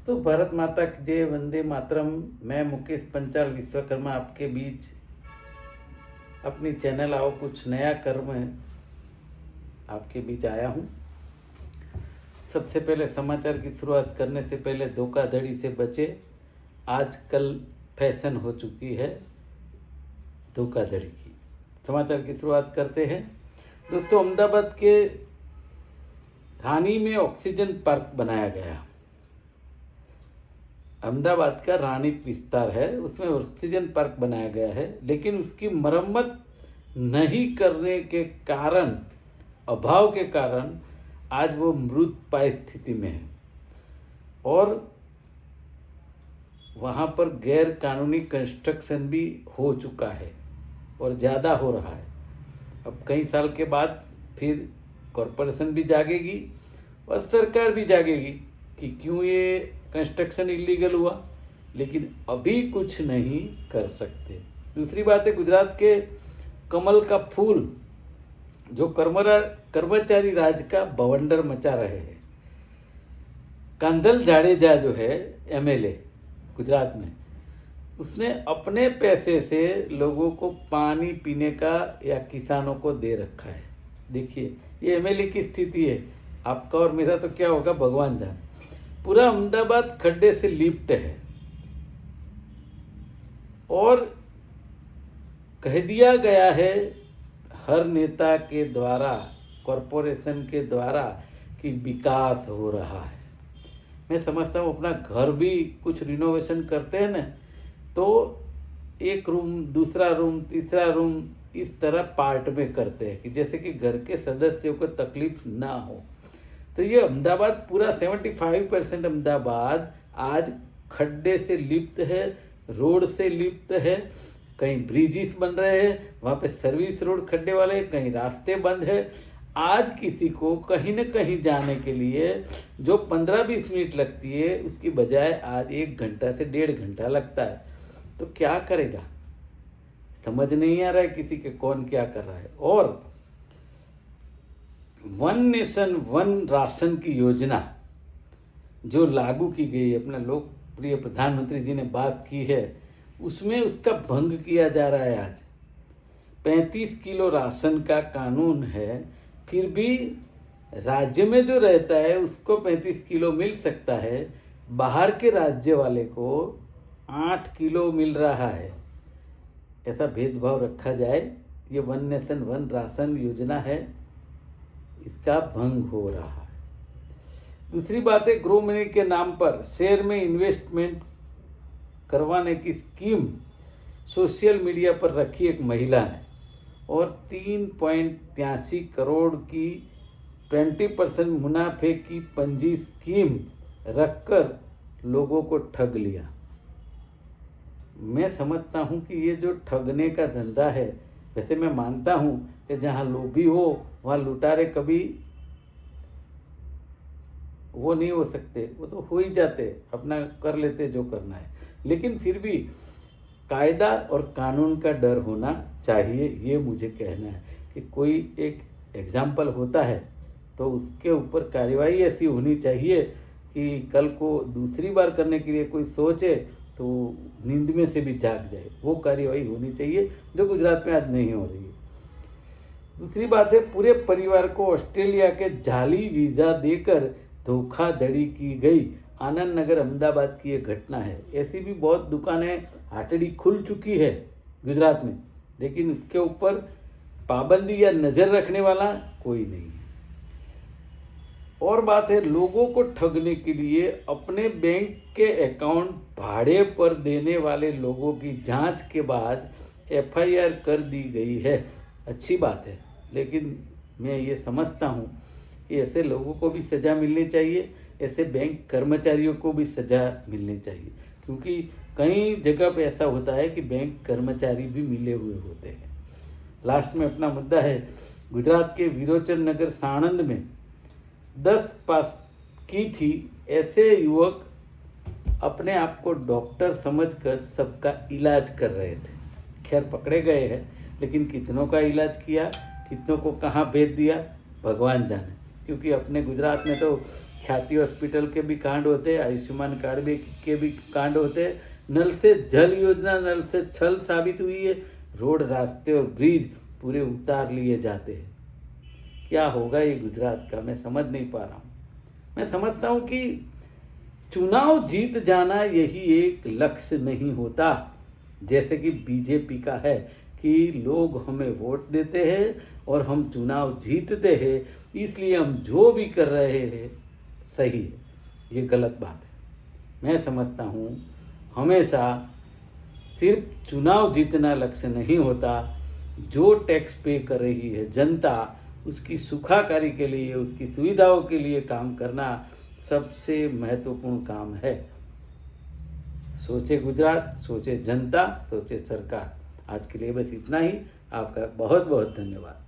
तो भारत माता की जय, वंदे मातरम। मैं मुकेश पंचाल विश्वकर्मा आपके बीच अपनी चैनल आओ कुछ नया कर्म आपके बीच आया हूँ। सबसे पहले समाचार की शुरुआत करने से पहले धोखाधड़ी से बचे। आजकल फैशन हो चुकी है धोखाधड़ी की। समाचार की शुरुआत करते हैं। दोस्तों, अहमदाबाद के रानी में ऑक्सीजन पार्क बनाया गया। अहमदाबाद का रानी विस्तार है, उसमें ऑक्सीजन पार्क बनाया गया है, लेकिन उसकी मरम्मत नहीं करने के कारण, अभाव के कारण आज वो मृत पाय स्थिति में है और वहाँ पर गैर कानूनी कंस्ट्रक्शन भी हो चुका है और ज़्यादा हो रहा है। अब कई साल के बाद फिर कॉरपोरेशन भी जागेगी और सरकार भी जागेगी कि क्यों ये कंस्ट्रक्शन इलीगल हुआ, लेकिन अभी कुछ नहीं कर सकते। दूसरी बात है, गुजरात के कमल का फूल जो कर्मचारी राज का बवंडर मचा रहे हैं। कांधल जाडेजा जो है एमएलए गुजरात में, उसने अपने पैसे से लोगों को पानी पीने का या किसानों को दे रखा है। देखिए ये एमएलए की स्थिति है। आपका और मेरा तो क्या होगा भगवान जाने। पूरा अहमदाबाद खड्डे से लिप्त है और कह दिया गया है हर नेता के द्वारा, कॉरपोरेशन के द्वारा कि विकास हो रहा है। मैं समझता हूँ अपना घर भी कुछ रिनोवेशन करते हैं ना, तो एक रूम, दूसरा रूम, तीसरा रूम इस तरह पार्ट में करते हैं कि जैसे कि घर के सदस्यों को तकलीफ ना हो। तो ये अहमदाबाद पूरा 75% अहमदाबाद आज खड्डे से लिप्त है, रोड से लिप्त है। कहीं ब्रिजेस बन रहे हैं, वहाँ पे सर्विस रोड खड्डे वाले, कहीं रास्ते बंद है। आज किसी को कहीं न कहीं जाने के लिए जो 15-20 मिनट लगती है, उसकी बजाय आज 1 घंटा से 1.5 घंटा लगता है। तो क्या करेगा, समझ नहीं आ रहा है किसी के कौन क्या कर रहा है। और वन नेशन वन राशन की योजना जो लागू की गई, अपने लोकप्रिय प्रधानमंत्री जी ने बात की है, उसमें उसका भंग किया जा रहा है। आज 35 किलो राशन का कानून है, फिर भी राज्य में जो रहता है उसको 35 किलो मिल सकता है, बाहर के राज्य वाले को 8 किलो मिल रहा है। ऐसा भेदभाव रखा जाए, ये वन नेशन वन राशन योजना है, इसका भंग हो रहा है। दूसरी बात है, ग्रो मनी के नाम पर शेयर में इन्वेस्टमेंट करवाने की स्कीम सोशल मीडिया पर रखी एक महिला ने और 3.83 करोड़ की 20% मुनाफे की पंजी स्कीम रखकर लोगों को ठग लिया। मैं समझता हूं कि ये जो ठगने का धंधा है, वैसे मैं मानता हूं कि जहां लोभी हो वहां लुटारे कभी वो नहीं हो सकते, वो तो हो ही जाते, अपना कर लेते जो करना है। लेकिन फिर भी कायदा और कानून का डर होना चाहिए, ये मुझे कहना है कि कोई एक एग्जाम्पल होता है तो उसके ऊपर कार्रवाई ऐसी होनी चाहिए कि कल को दूसरी बार करने के लिए कोई सोचे तो नींद में से भी जाग जाए। वो कार्रवाई होनी चाहिए जो गुजरात में आज नहीं हो रही है। दूसरी बात है, पूरे परिवार को ऑस्ट्रेलिया के जाली वीज़ा देकर धोखाधड़ी की गई। आनंद नगर अहमदाबाद की ये घटना है। ऐसी भी बहुत दुकानें, हाटड़ी खुल चुकी है गुजरात में, लेकिन उसके ऊपर पाबंदी या नज़र रखने वाला कोई नहीं है। और बात है, लोगों को ठगने के लिए अपने बैंक के अकाउंट भाड़े पर देने वाले लोगों की जांच के बाद एफआईआर कर दी गई है। अच्छी बात है, लेकिन मैं ये समझता हूँ कि ऐसे लोगों को भी सज़ा मिलनी चाहिए, ऐसे बैंक कर्मचारियों को भी सज़ा मिलनी चाहिए, क्योंकि कई जगह पे ऐसा होता है कि बैंक कर्मचारी भी मिले हुए होते हैं। लास्ट में अपना मुद्दा है, गुजरात के विरोचन नगर साणंद में 10 पास की थी। ऐसे युवक अपने आप को डॉक्टर समझकर सबका इलाज कर रहे थे। खैर पकड़े गए हैं, लेकिन कितनों का इलाज किया, कितनों को कहाँ भेज दिया भगवान जाने। क्योंकि अपने गुजरात में तो ख्याति हॉस्पिटल के भी कांड होते, आयुष्मान कार्ड के भी कांड होते। नल से जल योजना नल से छल साबित हुई है। रोड, रास्ते और ब्रिज पूरे उतार लिए जाते हैं। क्या होगा ये गुजरात का, मैं समझ नहीं पा रहा हूँ। मैं समझता हूँ कि चुनाव जीत जाना यही एक लक्ष्य नहीं होता, जैसे कि बीजेपी का है कि लोग हमें वोट देते हैं और हम चुनाव जीतते हैं, इसलिए हम जो भी कर रहे हैं सही है। ये गलत बात है। मैं समझता हूँ हमेशा सिर्फ चुनाव जीतना लक्ष्य नहीं होता। जो टैक्स पे कर रही है जनता, उसकी सुखाकारी के लिए, उसकी सुविधाओं के लिए काम करना सबसे महत्वपूर्ण काम है। सोचे गुजरात, सोचे जनता, सोचे सरकार। आज के लिए बस इतना ही। आपका बहुत बहुत धन्यवाद।